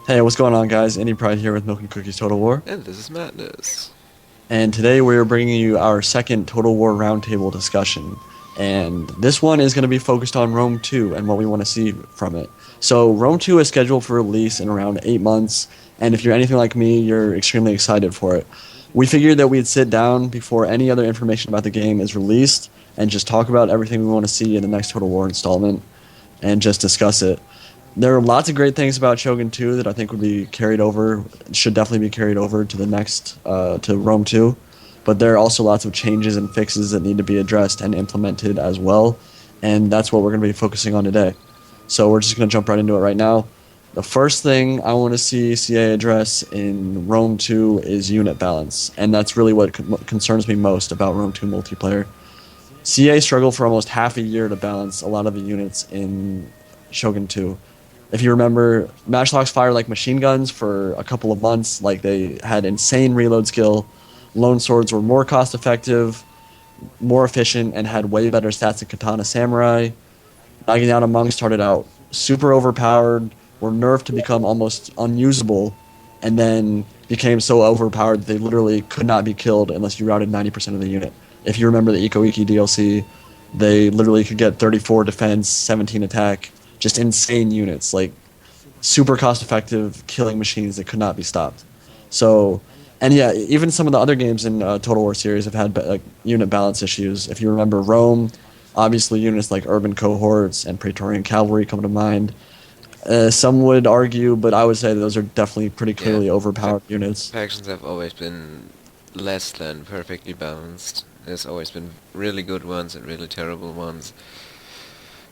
Hey, what's going on, guys? Any Pride here with Milk and Cookies Total War. And this is Madness. And today we're bringing you our second Total War Roundtable discussion. And this one is going to be focused on Rome 2 and what we want to see from it. So, Rome 2 is scheduled for release in around 8 months. And if you're anything like me, you're extremely excited for it. We figured that we'd sit down before any other information about the game is released and just talk about everything we want to see in the next Total War installment and just discuss it. There are lots of great things about Shogun 2 that I think would be carried over, should definitely be carried over to the next, to Rome 2. But there are also lots of changes and fixes that need to be addressed and implemented as well. And that's what we're going to be focusing on today. So we're just going to jump right into it right now. The first thing I want to see CA address in Rome 2 is unit balance. And that's really what concerns me most about Rome 2 multiplayer. CA struggled for almost half a year to balance a lot of the units in Shogun 2. If you remember, matchlocks fire like machine guns for a couple of months. Like, they had insane reload skill. Lone swords were more cost effective, more efficient, and had way better stats than Katana Samurai. Naginata monks started out super overpowered, were nerfed to become almost unusable, and then became so overpowered that they literally could not be killed unless you routed 90% of the unit. If you remember the Iko Iki DLC, they literally could get 34 defense, 17 attack, just insane units, like super cost effective killing machines that could not be stopped. So, and yeah, even some of the other games in Total War series have had like unit balance issues. If you remember Rome, obviously units like urban cohorts and Praetorian cavalry come to mind. Some would argue, but I would say those are definitely pretty Yeah, clearly overpowered units. factions have always been less than perfectly balanced. There's always been really good ones and really terrible ones.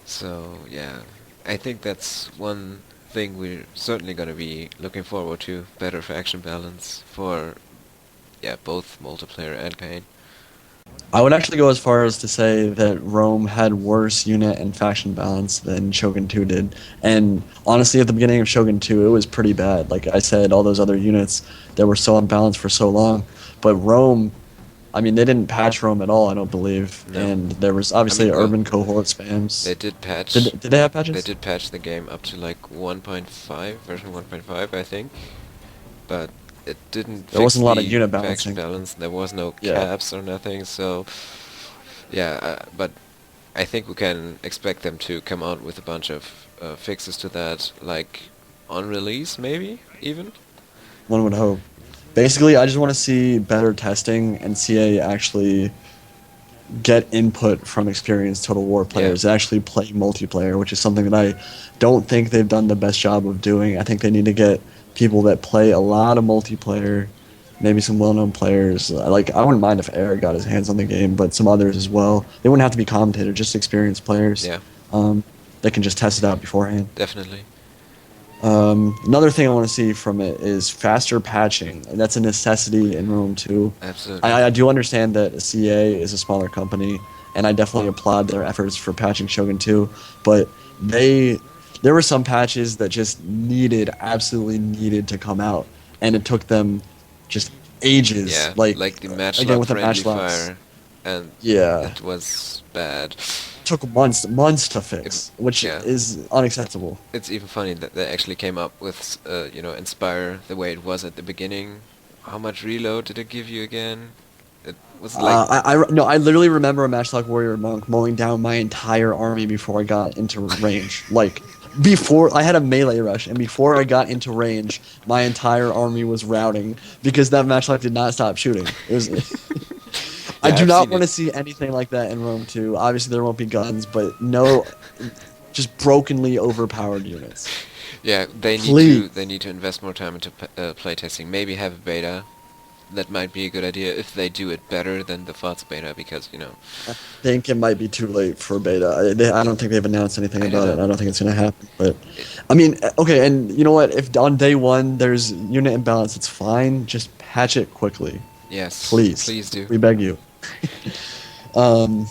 So, yeah, I think that's one thing we're certainly going to be looking forward to. Better faction balance for, yeah, both multiplayer and campaign. I would actually go as far as to say that Rome had worse unit and faction balance than Shogun 2 did. And honestly, at the beginning of Shogun 2, it was pretty bad. Like I said, all those other units that were so unbalanced for so long. But Rome, I mean, they didn't patch Rome at all, I don't believe. No. And there was I obviously mean, well, urban cohort spams. they did patch. Did they have They patches? did patch the game up to like 1.5, version 1.5, I think. But it didn't There fix wasn't a lot of the unit faction balancing. balance. There was no Yeah. caps or nothing. So yeah, but I think we can expect them to come out with a bunch of fixes to that, like on release, maybe even. One would hope. Basically, I just want to see better testing and CA actually get input from experienced Total War players that actually play multiplayer, which is something that I don't think they've done the best job of doing. I think they need to get people that play a lot of multiplayer, maybe some well-known players. Like, I wouldn't mind if Eric got his hands on the game, but some others as well. They wouldn't have to be commentators, just experienced players Yeah, um, that can just test it out beforehand. definitely. Another thing I want to see from it is faster patching, and that's a necessity in Rome 2. Absolutely. I do understand that CA is a smaller company, and I definitely applaud their efforts for patching Shogun 2, but there were some patches that just absolutely needed to come out, and it took them just ages. Yeah, Like, like the again matchlock with the friendly matchlocks, fire, and yeah, it was bad. took months to fix, which Yeah, is unacceptable. it's even funny that they actually came up with, Inspire the way it was at the beginning. How much reload did it give you again? It was like, No, I literally remember a Matchlock Warrior monk mowing down my entire army before I got into range. Like, before I had a melee rush, and before I got into range, my entire army was routing because that Matchlock did not stop shooting. It was. I yeah, do I've not seen want to it. see anything like that in Rome 2. Obviously, there won't be guns, but no, just brokenly overpowered units. Yeah, Please. they need to invest more time into playtesting. Maybe have a beta. That might be a good idea if they do it better than the FOTS beta, because I think it might be too late for beta. I don't think they've announced anything I don't about it. know. I don't think it's going to happen. But, It, I mean, okay, and you know what? If on day one there's unit imbalance, it's fine. Just patch it quickly. yes, Please. please do. We beg you. um,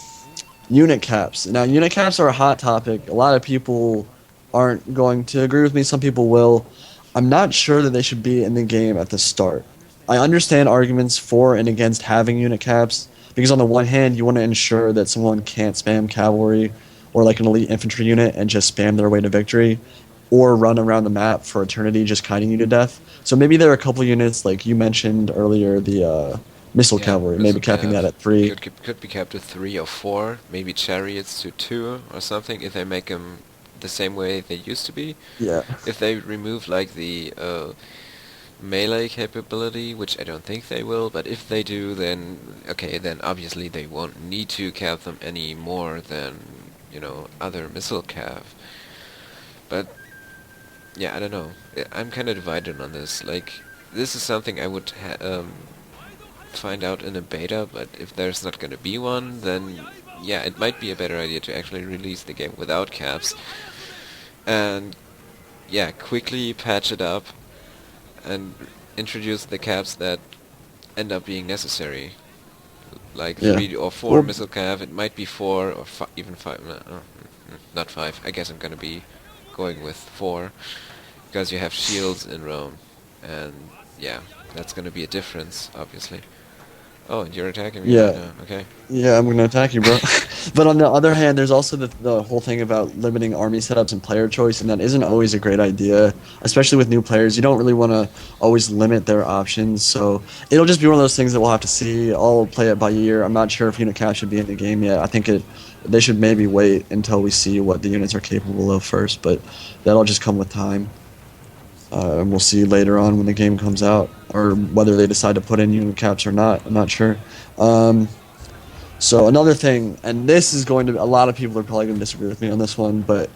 Unit caps. Now, unit caps are a hot topic. A lot of people aren't going to agree with me. Some people will. I'm not sure that they should be in the game at the start. I understand arguments for and against having unit caps because on the one hand, you want to ensure that someone can't spam cavalry or like an elite infantry unit and just spam their way to victory. or run around the map for eternity, just kiting you to death. So maybe there are a couple units, like you mentioned earlier, the missile Yeah, cavalry, maybe missile capping that cav at 3. could be capped to 3 or 4, maybe chariots to 2 or something if they make them the same way they used to be. Yeah, If they remove like the melee capability, which I don't think they will, but if they do, then okay, then obviously they won't need to cap them any more than, other missile cav. But yeah, I don't know. I'm kind of divided on this. Like, this is something I would find out in a beta, but if there's not gonna be one, then yeah, it might be a better idea to actually release the game without caps, and yeah, quickly patch it up and introduce the caps that end up being necessary. Like yeah. 3 or 4 Well, missile cav, it might be 4 or even 5, no, not 5, I guess I'm gonna be going with 4, because you have shields in Rome, and yeah, that's gonna be a difference, obviously. Oh, and you're attacking me right yeah. now, okay. Yeah, I'm gonna attack you, bro. But on the other hand, there's also the whole thing about limiting army setups and player choice, and that isn't always a great idea, especially with new players. You don't really want to always limit their options, so it'll just be one of those things that we'll have to see. I'll play it by ear. I'm not sure if unit cap should be in the game yet. I think they should maybe wait until we see what the units are capable of first, but that'll just come with time. And we'll see later on when the game comes out, or whether they decide to put in unit caps or not. I'm not sure. So another thing, and this is going to, a lot of people are probably going to disagree with me on this one, but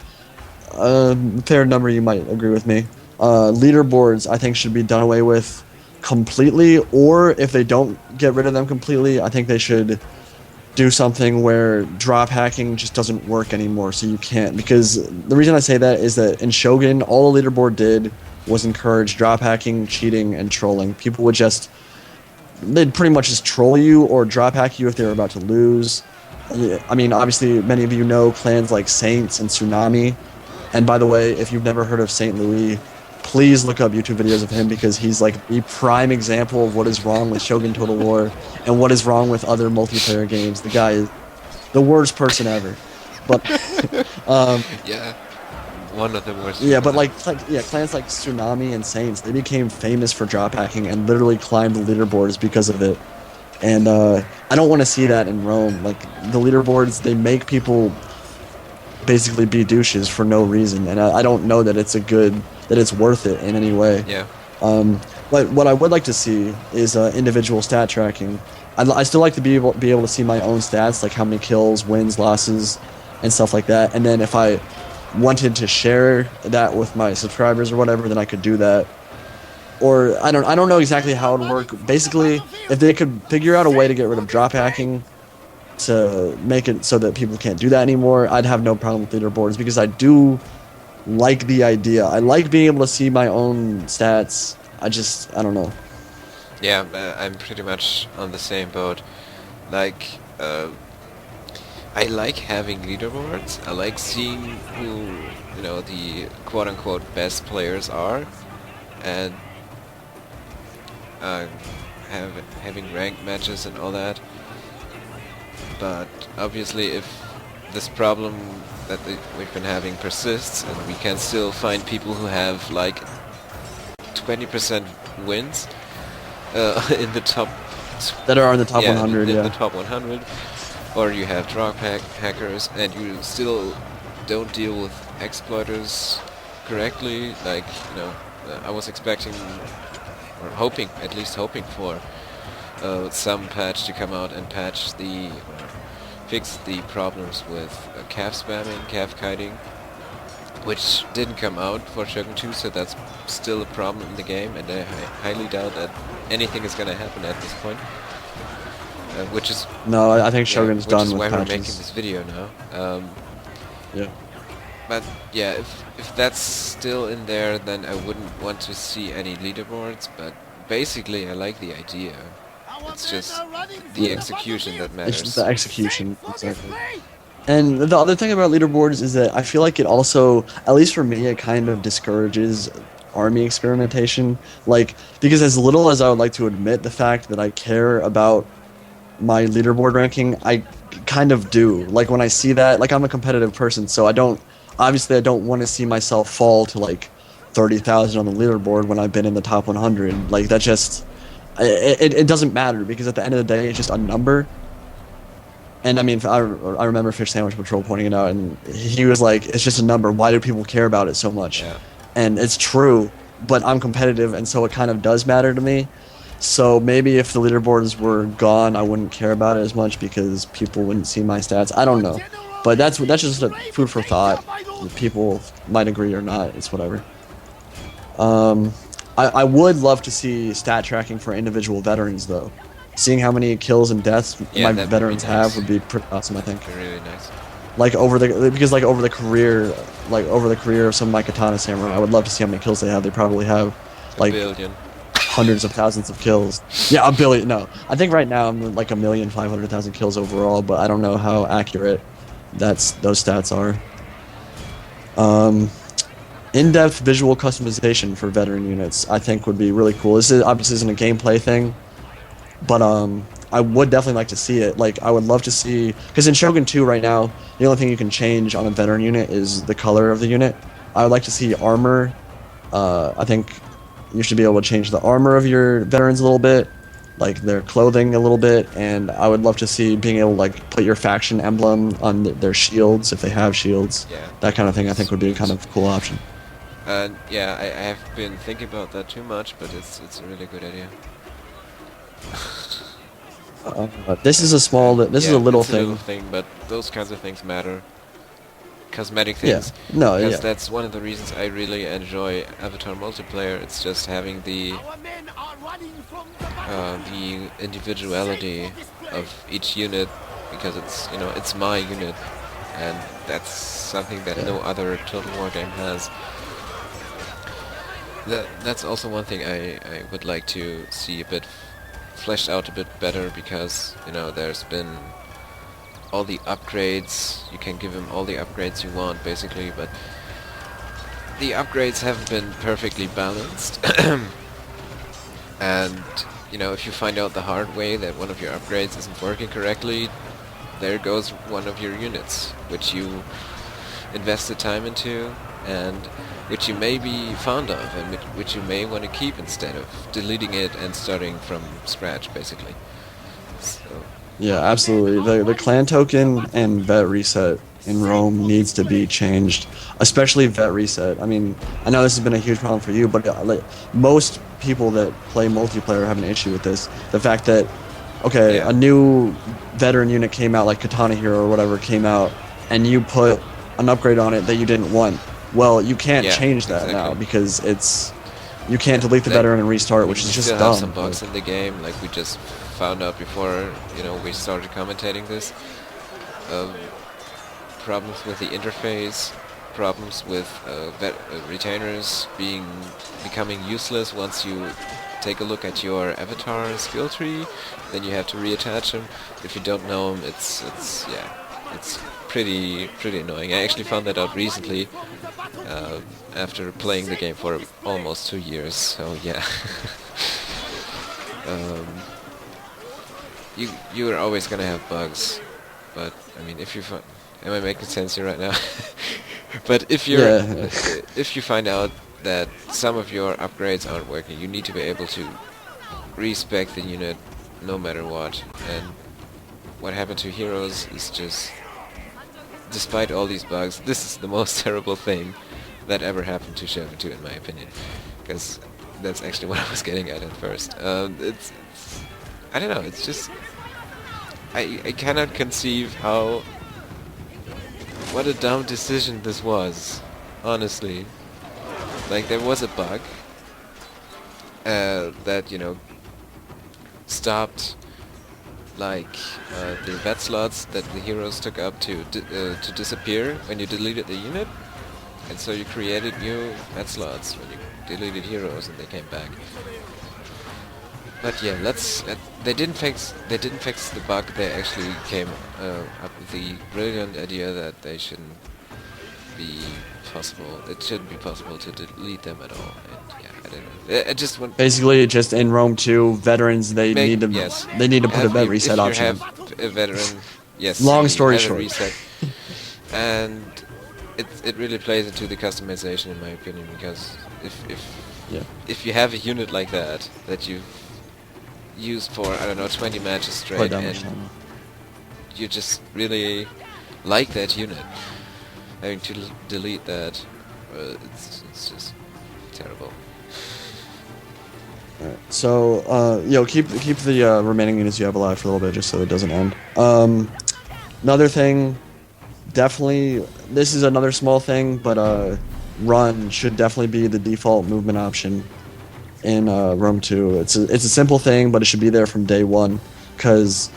a fair number you might agree with me. Leaderboards, I think, should be done away with completely, or if they don't get rid of them completely, I think they should do something where drop hacking just doesn't work anymore, so you can't. Because the reason I say that is that in Shogun, all the leaderboard did was encourage drop hacking, cheating, and trolling. People would just, they'd pretty much just troll you or drop hack you if they were about to lose. Yeah, I mean, obviously, many of you know clans like Saints and Tsunami. And by the way, if you've never heard of Saint Louis, please look up YouTube videos of him, because he's like the prime example of what is wrong with Shogun Total War and what is wrong with other multiplayer games. The guy is the worst person ever. But Yeah, one of the worst. yeah, but yeah, clans like Tsunami and Saints, they became famous for drop hacking and literally climbed the leaderboards because of it. And I don't want to see that in Rome. Like, the leaderboards, they make people basically be douches for no reason, and I don't know that it's worth it in any way. Yeah. But what I would like to see is individual stat tracking. I still like to be able to see my own stats, like how many kills, wins, losses, and stuff like that. And then if I wanted to share that with my subscribers or whatever, then I could do that. Or I don't know exactly how it would work. Basically, if they could figure out a way to get rid of drop hacking to make it so that people can't do that anymore, I'd have no problem with leaderboards, because I do like the idea. I like being able to see my own stats. I don't know. Yeah, I'm pretty much on the same boat. Like, I like having leaderboards. I like seeing who, the quote-unquote best players are, and having ranked matches and all that. But obviously, if this problem that we've been having persists, and we can still find people who have like 20% wins in the top, That are in the top yeah, 100, in yeah. the top 100, or you have drop hackers, and you still don't deal with exploiters correctly. Like, I was expecting, or hoping, at least hoping for some patch to come out and fix the problems with calf spamming, calf kiting, which didn't come out for Shogun 2, so that's still a problem in the game, and I highly doubt that anything is going to happen at this point. Which is No, I think Shogun's which done is with why we're patches. making this video now. Yeah. But yeah, if that's still in there, then I wouldn't want to see any leaderboards. But basically, I like the idea. It's just the execution that It's just matters. the execution, exactly. And the other thing about leaderboards is that I feel like it also, at least for me, it kind of discourages army experimentation. Like, because as little as I would like to admit the fact that I care about my leaderboard ranking, I kind of do. Like, when I see that, like, I'm a competitive person, so I don't obviously I don't want to see myself fall to like 30,000 on the leaderboard when I've been in the top 100. Like that just it doesn't matter because at the end of the day it's just a number. And I mean, I remember Fish Sandwich Patrol pointing it out, and he was like, "It's just a number. Why do people care about it so much?" Yeah. And it's true, but I'm competitive, and so it kind of does matter to me. So maybe if the leaderboards were gone, I wouldn't care about it as much because people wouldn't see my stats. I don't know, but that's just a food for thought. People might agree or not. It's whatever. Um, I would love to see stat tracking for individual veterans though. Seeing how many kills and deaths Yeah, my that would be veterans have nice. would be pretty awesome. I think. Be really nice. Like over the because over the career of some of my katana samurai, I would love to see how many kills they have. They probably have A like billion. hundreds of thousands of kills. Yeah, a billion. No, I think right now I'm like 1,500,000 kills overall, but I don't know how accurate those stats are. Um, In-depth visual customization for veteran units, I think would be really cool. This is obviously isn't a gameplay thing, but I would definitely like to see it. Like I would love to see because in Shogun 2 right now, the only thing you can change on a veteran unit is the color of the unit. I would like to see armor. I think you should be able to change the armor of your veterans a little bit, like their clothing a little bit, and I would love to see being able to like put your faction emblem on their shields if they have shields. Yeah. That kind of thing I think would be a kind Sweet. of cool option. Yeah, I have been thinking about that too much, but it's a really good idea. This is a small. This is Yeah, a little it's a thing. little thing, but those kinds of things matter. Cosmetic Yeah. things. No. Because Yeah. that's one of the reasons I really enjoy Avatar multiplayer. It's just having the individuality of each unit, because it's my unit, and that's something that no other Total War game has. That's also one thing I would like to see a bit fleshed out a bit better, because there's been all the upgrades. You can give him all the upgrades you want basically, but the upgrades haven't been perfectly balanced. And if you find out the hard way that one of your upgrades isn't working correctly, there goes one of your units which you invested time into and which you may be fond of and which you may want to keep instead of deleting it and starting from scratch basically. So Yeah, absolutely. The clan token and vet reset in Rome needs to be changed, especially vet reset. I mean, I know this has been a huge problem for you, but like most people that play multiplayer have an issue with this. The fact that okay, Yeah. a new veteran unit came out, like Katana Hero or whatever came out, and you put an upgrade on it that you didn't want. Well, you can't Yeah, change that now exactly. because you can't delete the veteran and restart, which is We just still dumb. have some bugs in the game, like we just found out before we started commentating this. Um, Problems with the interface, problems with retainers becoming useless once you take a look at your avatar skill tree. Then you have to reattach them. If you don't know them, it's pretty annoying. I actually found that out recently after playing the game for almost 2 years. So yeah. um, you're always gonna have bugs, but I mean, if you am I making sense here right now? But if if you find out that some of your upgrades aren't working, you need to be able to respec the unit no matter what. And what happened to Heroes is just, despite all these bugs, this is the most terrible thing that ever happened to Shogun 2 in my opinion, because that's actually what I was getting at first. It's I don't know, it's just I cannot conceive what a dumb decision this was, honestly. Like, there was a bug that stopped like the vet slots that the heroes took up to disappear when you deleted the unit, and so you created new vet slots when you deleted heroes and they came back. But yeah, they didn't fix the bug. They actually came up with the brilliant idea that they shouldn't be possible. It shouldn't be possible to delete them at all. And yeah, I don't know. I just want Basically, just in Rome 2, veterans they need to put a vet reset option. If you have a veteran, yes. Long you story have a short. reset. And it really plays into the customization in my opinion, because Yeah. if you have a unit like that you used for, I don't know, 20 matches Quite straight, that much and time. you just really like that unit, having to delete that, it's just terrible. Alright. So, keep the remaining units you have alive for a little bit, just so it doesn't end. Another thing, definitely, this is another small thing, but run should definitely be the default movement option in Rome 2. It's a simple thing, but it should be there from day one. Because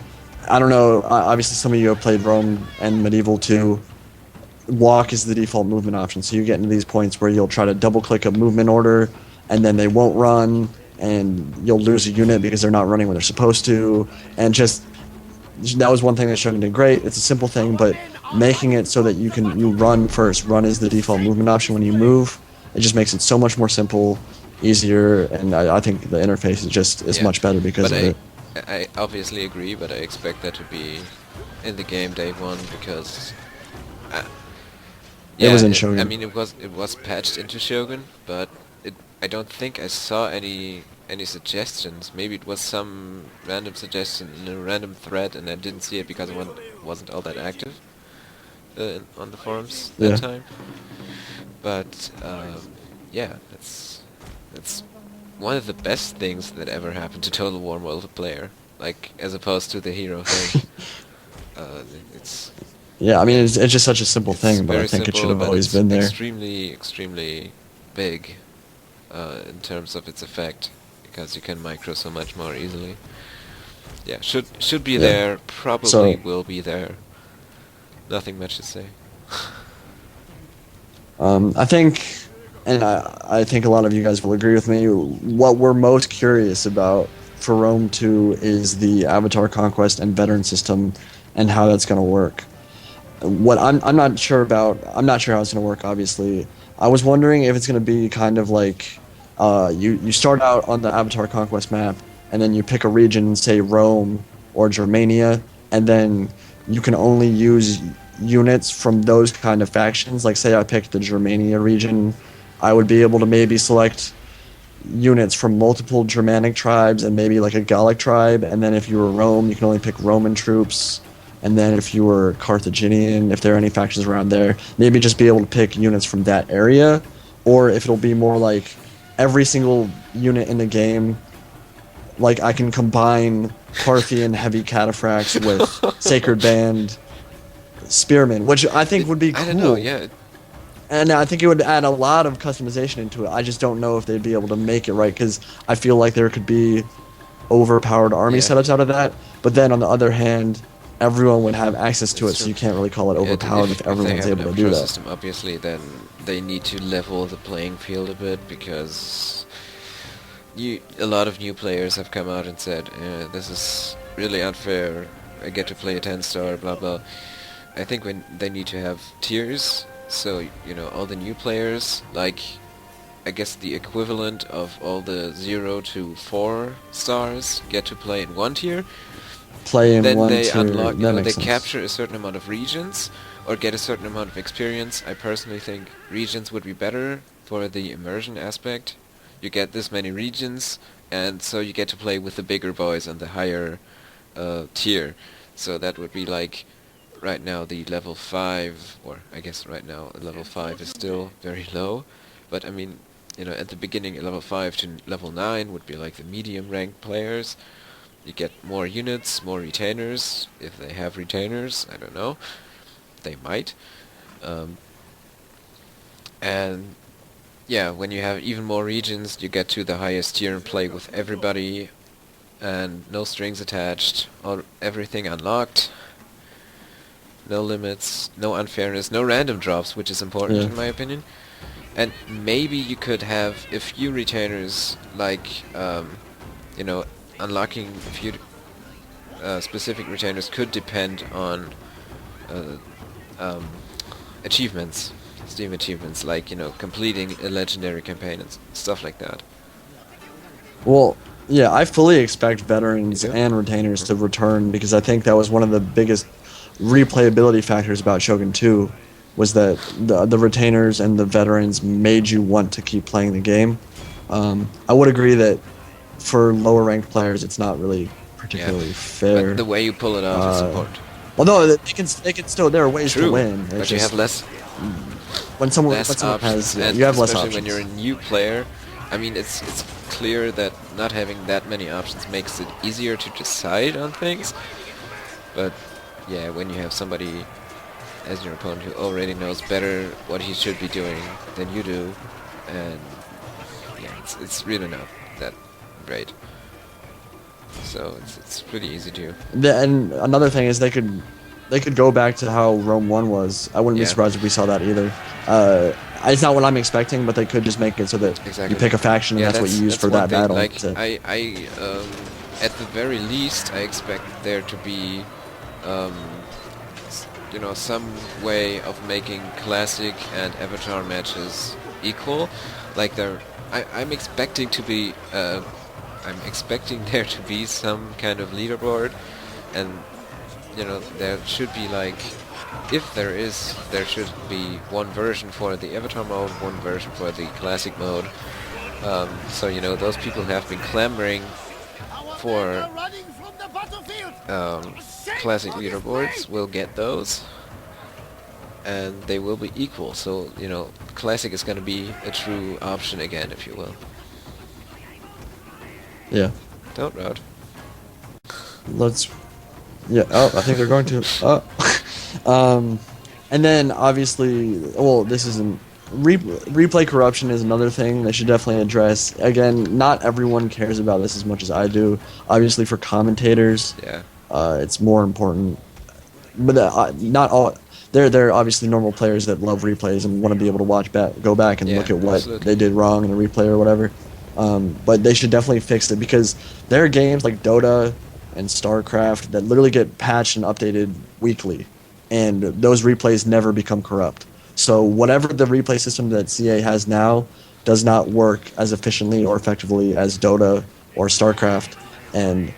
I don't know, obviously some of you have played Rome and Medieval 2. Walk is the default movement option, so you get into these points where you'll try to double click a movement order, and then they won't run, and you'll lose a unit because they're not running when they're supposed to, and just that was one thing that Shogun did great. It's a simple thing, but making it so that you run first. Run is the default movement option when you move. It just makes it so much more simple, easier, and I think the interface is Yeah, much better because but of it. I obviously agree, but I expect that to be in the game day one, because uh, It yeah, was in I Shogun. mean it was patched into Shogun, but I don't think I saw any suggestions. Maybe it was some random suggestion in a random thread, and I didn't see it because I wasn't all that active on the forums that Yeah. time. But yeah, that's one of the best things that ever happened to Total War multiplayer. Like, as opposed to the hero thing. Uh, it's Yeah, I mean, yeah, it's just such a simple it's thing, but I very think it should simple, have but always it's been there. extremely big in terms of its effect, because you can micro so much more easily. Yeah, should be Yeah. there. Probably So, will be there. Nothing much to say. I think, and I think a lot of you guys will agree with me. What we're most curious about for Rome 2 is the Avatar Conquest and Veteran system, and how that's going to work. What I'm not sure about. I'm not sure how it's going to work. Obviously, I was wondering if it's going to be kind of like, you start out on the Avatar Conquest map, and then you pick a region, say Rome or Germania, and then you can only use units from those kind of factions. Like, say I picked the Germania region, I would be able to maybe select units from multiple Germanic tribes and maybe like a Gallic tribe. And then if you were Rome, you can only pick Roman troops. And then if you were Carthaginian, if there are any factions around there, maybe just be able to pick units from that area. Or if it'll be more like every single unit in the game, like I can combine Parthian heavy cataphracts with Sacred Band spearmen, which I think would be I don't know. cool. Yeah, And I think it would add a lot of customization into it. I just don't know if they'd be able to make it right, because I feel like there could be overpowered army yeah. setups out of that. But then on the other hand, everyone would have access to it, That's so true. you can't really call it Yeah, overpowered if if they everyone's have able enough to do pro that. system, obviously, then they need to level the playing field a bit, because a lot of new players have come out and said, this is really unfair. I get to play a 10-star, blah blah. I think when they need to have tiers, so all the new players, like, I guess the equivalent of all the 0 to 4 stars, get to play in one tier. Play in Then one they tier, unlock, that they makes sense. capture a certain amount of regions, or get a certain amount of experience. I personally think regions would be better for the immersion aspect. You get this many regions, and so you get to play with the bigger boys on the higher tier. So that would be like, right now the level 5, or I guess right now level 5 is still very low, but I mean, at the beginning level 5 to level 9 would be like the medium ranked players. You get more units, more retainers, if they have retainers, I don't know, they might. Um, and yeah, when you have even more regions, you get to the highest tier and play with everybody, and no strings attached, everything unlocked, no limits, no unfairness, no random drops, which is important Yeah. in my opinion. And maybe you could have a few retainers, like, unlocking a few specific retainers could depend on uh, um, achievements, Steam achievements, like, completing a legendary campaign and stuff like that. Well, yeah, I fully expect veterans You do? and retainers to return, because I think that was one of the biggest replayability factors about Shogun 2. was that the retainers and the veterans made you want to keep playing the game. I would agree that for lower ranked players, it's not really Yeah, particularly but fair. the way you pull it off is Uh, important. Although they can still there are ways to True, win. It's but you have just when less someone options, has and you have less especially when options. you're a new player, I mean, it's clear that not having that many options makes it easier to decide on things. But yeah, when you have somebody as your opponent who already knows better what he should be doing than you do, and yeah, it's really not that great. So it's pretty easy to. And another thing is they could go back to how Rome 1 was. I wouldn't be Yeah. surprised if we saw that either. It's not what I'm expecting, but they could just make it so that you Exactly. pick a faction and Yeah, that's what you use that's for one that thing. battle. Like to- at the very least, I expect there to be, um, some way of making classic and avatar matches equal. Like I'm expecting to be, I'm expecting there to be some kind of leaderboard, and there should be like, if there is, there should be one version for the avatar mode, one version for the classic mode. So those people have been clamoring for um, classic leaderboards will get those, and they will be equal. So classic is going to be a true option again, if you will. yeah. Don't road. Let's. Yeah. Oh, I think they're going to. And then obviously, well, this isn't. Replay corruption is another thing they should definitely address. Again, not everyone cares about this as much as I do. Obviously, for commentators, Yeah. it's more important. But not all. They're obviously normal players that love replays and want to be able to go back and Yeah, look at what absolutely. they did wrong in a replay or whatever. But they should definitely fix it because there are games like Dota and StarCraft that literally get patched and updated weekly, and those replays never become corrupt. So whatever the replay system that CA has now does not work as efficiently or effectively as Dota or StarCraft, and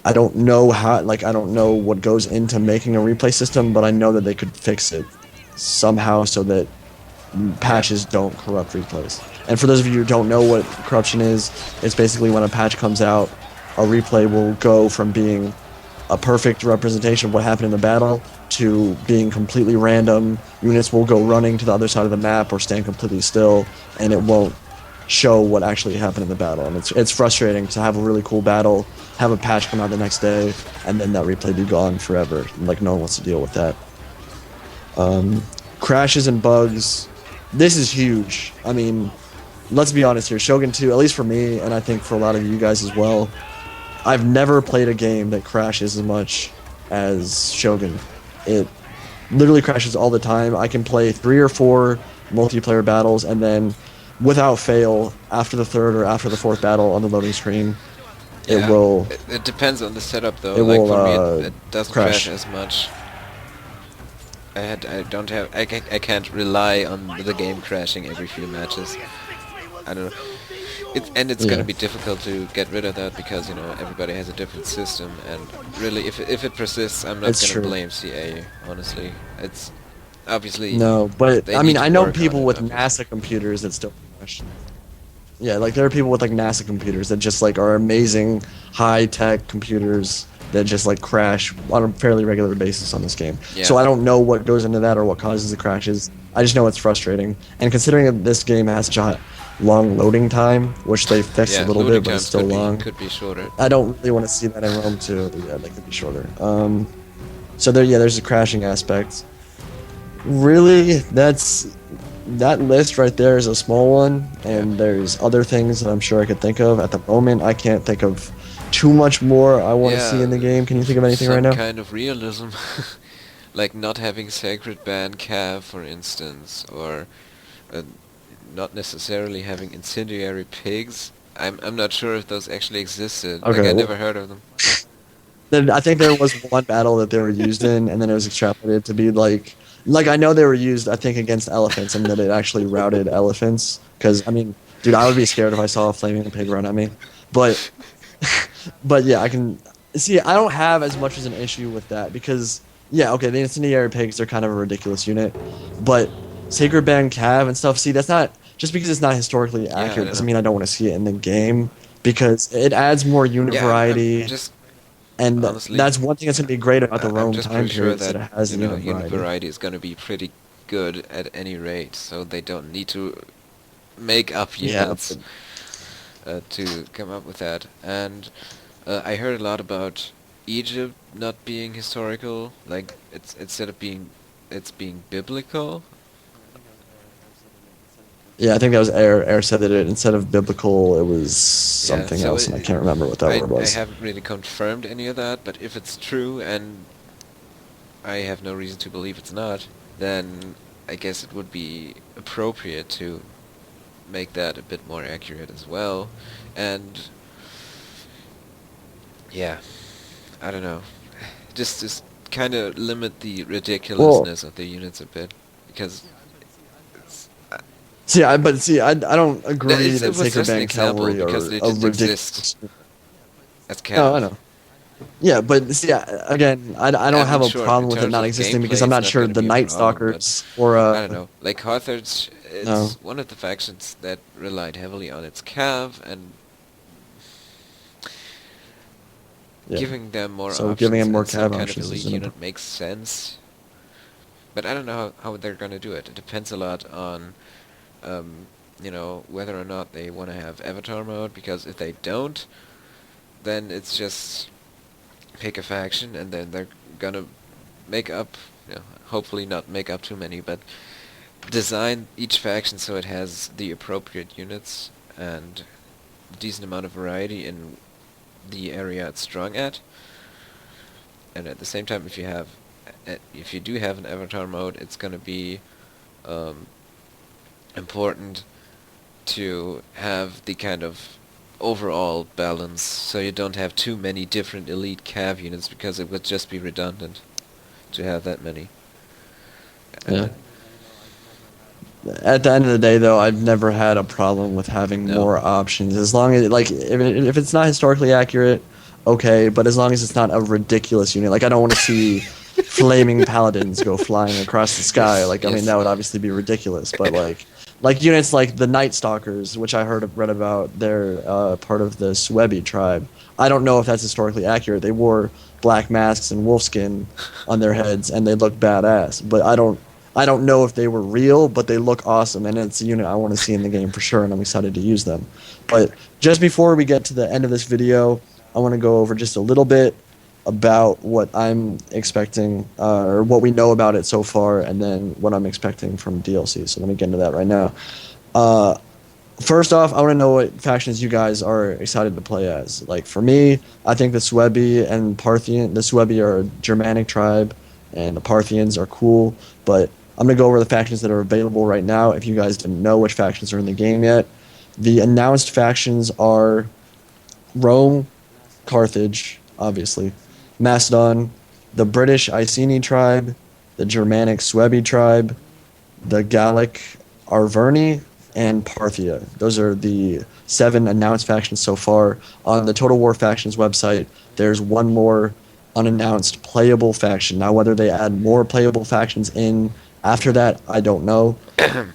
I don't know I don't know what goes into making a replay system, but I know that they could fix it somehow so that patches don't corrupt replays. And for those of you who don't know what corruption is, it's basically when a patch comes out, a replay will go from being a perfect representation of what happened in the battle to being completely random. Units will go running to the other side of the map or stand completely still, and it won't show what actually happened in the battle. And it's frustrating to have a really cool battle, have a patch come out the next day, and then that replay be gone forever. Like, no one wants to deal with that. Crashes and bugs. This is huge. I mean, let's be honest here. Shogun 2, at least for me, and I think for a lot of you guys as well, I've never played a game that crashes as much as Shogun. It literally crashes all the time. I can play 3 or 4 multiplayer battles, and then without fail, after the third or after the fourth battle on the loading screen, Yeah. it will It depends on the setup, though. it Like will, for me, it doesn't crash. crash as much. I can't rely on the game crashing every few matches. I don't know. It's Yeah. gonna be difficult to get rid of that because everybody has a different system, and really, if it persists, I'm not It's gonna true. blame CA. Honestly, it's obviously No, but they I need mean, to I know work on people it, with obviously. NASA computers that still crash. Yeah, like there are people with like NASA computers that just like are amazing high tech computers that just like crash on a fairly regular basis on this game. Yeah. So I don't know what goes into that or what causes the crashes. I just know it's frustrating. And considering that this game has such a long loading time, which they fixed Yeah, a little loading bit, but it's times still long. could be shorter. I don't really want to see that in Rome too. Yeah, they could be shorter. So there's a crashing aspect. Really, that list right there is a small one, and there's other things that I'm sure I could think of. At the moment, I can't think of too much more I want to see in the game. Can you think of anything right now? Some kind of realism, like not having Sacred Band Cav, for instance, or uh, not necessarily having Incendiary Pigs. I'm not sure if those actually existed. Like Okay, I well- never heard of them. Then I think there was one battle that they were used in, and then it was extrapolated to be like I know they were used, I think, against elephants, and that it actually routed elephants. Because I mean, dude, I would be scared if I saw a flaming pig run at me. But yeah, I can see. I don't have as much as an issue with that because Yeah, okay, the incendiary pigs are kind of a ridiculous unit, but Sacred Band Cav and stuff. See, that's not just because it's not historically Yeah, I accurate don't doesn't know. mean I don't want to see it in the game because it adds more unit Yeah, I'm variety, just and honestly, that's one thing that's gonna be great about the I'm Rome just pretty time sure period is that that, it has you the know, unit unit variety. variety is gonna be pretty good at any rate, so they don't need to make up Yeah, units to come up with that. And I heard a lot about Egypt not being historical, like it's instead of being it's being biblical. yeah, I think that was Air. Air said that it instead of biblical, it was Yeah, something so else, and I can't remember what that word I was. haven't really confirmed any of that, but if it's true, and I have no reason to believe it's not, then I guess it would be appropriate to make that a bit more accurate as well. And yeah, I don't know. Just kind of limit the Well, ridiculousness of the units a bit because it's I don't agree it that was Sacred just an Band example Cavalry because are they a didn't exist ridiculous. as No, I cav. know. Yeah, but see, again, I I don't have mean, a sure, in problem with it terms not of existing because gameplay, I'm it's not not sure going to the be a Night problem, but Stalkers or I don't know. Like Carthage, no, it's one of the factions that relied heavily on its cav, and yeah. giving them more So giving options him more and some cav kind of options elite isn't a unit makes sense. But I don't know how they're going to do it. It depends a lot on, whether or not they want to have avatar mode, because if they don't, then it's just pick a faction and then they're gonna make up, hopefully not make up too many, but design each faction so it has the appropriate units and a decent amount of variety in the area it's strong at. And at the same time, if you do have an avatar mode, it's gonna be um, important to have the kind of overall balance, so you don't have too many different elite cav units, because it would just be redundant to have that many. yeah. And At the end of the day, though, I've never had a problem with having no, more options as long as like if it's not historically accurate, okay, but as long as it's not a ridiculous unit, like I don't want to see flaming paladins go flying across the sky. yes, Like I mean, yes, that would obviously be ridiculous, but like units like the Night Stalkers, which I read about, they're part of the Swebi tribe. I don't know if that's historically accurate. They wore black masks and wolfskin on their heads, and they looked badass. But I don't know if they were real, but they look awesome, and it's a unit I want to see in the game for sure, and I'm excited to use them. But just before we get to the end of this video, I want to go over just a little bit about what I'm expecting, or what we know about it so far, and then what I'm expecting from DLC. So let me get into that right now. Uh, First off, I want to know what factions you guys are excited to play as. Like for me, I think the Suebi and Parthian, the Suebi are a Germanic tribe, and the Parthians are cool. But I'm gonna go over the factions that are available right now. If you guys didn't know which factions are in the game yet, the announced factions are Rome, Carthage, obviously, Macedon, the British Iceni tribe, the Germanic Suebi tribe, the Gallic Arverni, and Parthia. Those are the 7 announced factions so far. On the Total War Factions website, there's one more unannounced playable faction. Now, whether they add more playable factions in after that, I don't know.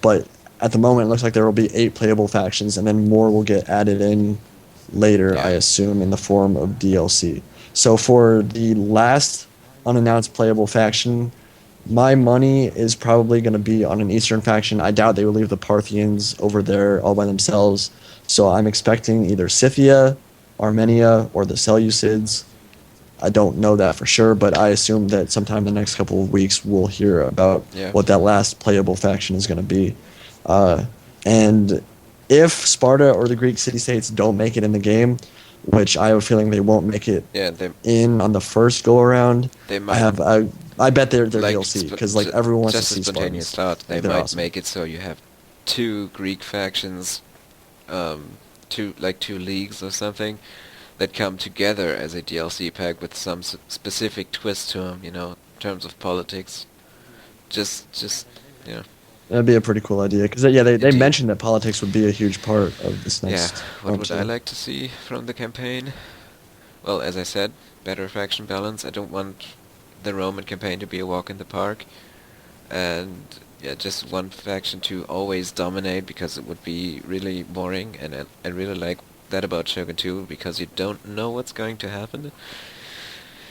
But at the moment, it looks like there will be 8 playable factions, and then more will get added in later, I yeah, assume, in the form of DLC. So for the last unannounced playable faction, my money is probably going to be on an Eastern faction. I doubt they will leave the Parthians over there all by themselves. So I'm expecting either Scythia, Armenia, or the Seleucids. I don't know that for sure, but I assume that sometime in the next couple of weeks we'll hear about yeah, what that last playable faction is going to be. Uh, and if Sparta or the Greek city-states don't make it in the game, which I have a feeling they won't make it yeah. in on the first go around, They I might, have I bet they're like DLC because like everyone wants to just a see spontaneous Spartans. thought. They Like they're might awesome. make it so you have two Greek factions, two leagues or something, that come together as a DLC pack with some specific twist to them, in terms of politics. Just, you know, That'd be a pretty cool idea because yeah, they indeed. mentioned that politics would be a huge part of this Yeah, next what Rome would I 2. like to see from the campaign? Well, as I said, better faction balance. I don't want the Roman campaign to be a walk in the park, and yeah, just one faction to always dominate because it would be really boring, and I really like that about Shogun 2 because you don't know what's going to happen.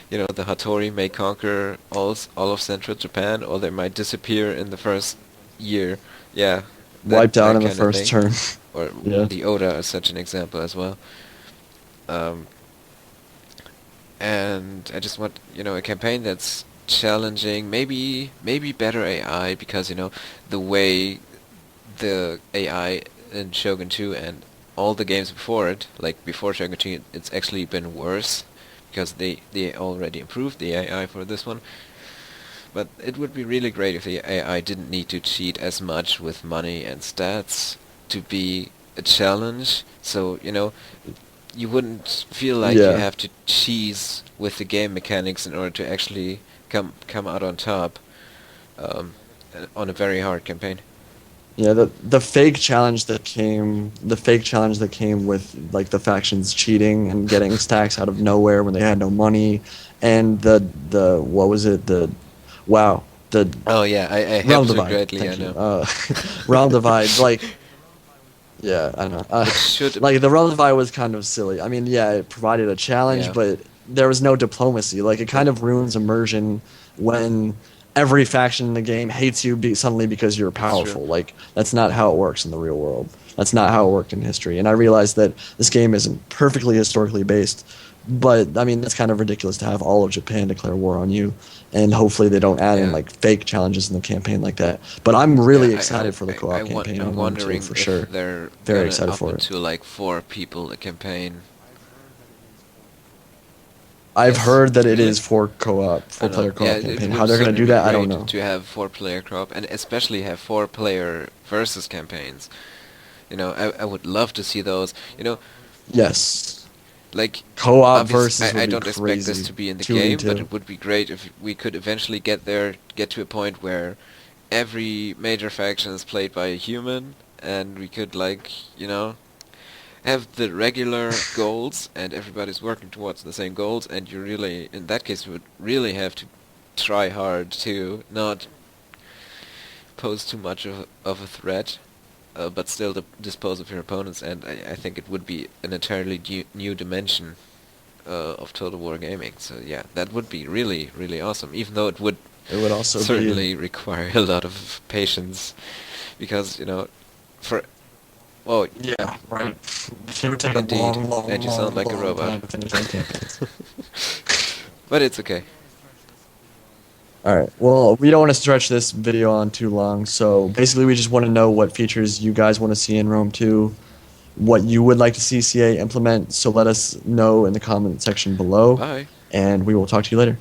You know, the Hattori may conquer all of central Japan, or they might disappear in the first year. Yeah, Wiped out that in the kind of first thing. turn. Or Yeah. the Oda is such an example as well. Um, and I just want, a campaign that's challenging, maybe better AI, because the way the AI in Shogun 2 and all the games before it, like before Shogun 2, it's actually been worse because they already improved the AI for this one. But it would be really great if the AI didn't need to cheat as much with money and stats to be a challenge. So, you wouldn't feel like you Yeah. have to cheese with the game mechanics in order to actually come out on top um, on a very hard campaign. Yeah, the fake challenge that came with like the factions cheating and getting stacks out of nowhere when they had no money, and the what was it, the wow, the Oh yeah, I have realm to divide. greatly, I Thank you. know. Realm divide. Like, yeah, I know. Which should, Like the realm divide was kind of silly. I mean, yeah, it provided a challenge, yeah, but there was no diplomacy. Like, it but kind of ruins immersion when every faction in the game hates you suddenly because you're it's true. powerful. Like, that's not how it works in the real world. That's not how it worked in history. And I realized that this game isn't perfectly historically based, but I mean, that's kind of ridiculous to have all of Japan declare war on you. And hopefully they don't add in Yeah, like fake challenges in the campaign like that. But I'm yeah. really excited for the co-op campaign I'm on Rome 2 wondering for if sure. they're Very gonna excited up for it it. to like 4 people a campaign. I've Yes, heard that it really? is for co-op, I don't know. four-player Yeah, co-op it campaign. How would they're gonna certainly do be that, I don't great know. to have 4 player co-op, and especially have 4 player versus campaigns. I would love to see those. Yes, Like, co-op obviously, versus would I be don't expect this crazy. to be in the 2 v game, but 2. it would be great if we could eventually get to a point where every major faction is played by a human, and we could, like, have the regular goals, and everybody's working towards the same goals, and you really, in that case, you would really have to try hard to not pose too much of a threat, but still dispose of your opponents, and I think it would be an entirely new dimension of Total War gaming. So yeah, that would be really, really awesome, even though it would It would also be certainly require a lot of patience, because, for, well, yeah, right. It would take a indeed, long, and long, you sound long, like a long robot. time to finish our campaigns. But it's okay. All right. Well, we don't want to stretch this video on too long, so basically we just want to know what features you guys want to see in Rome 2, what you would like to see CA implement, so let us know in the comment section below, Bye. and we will talk to you later.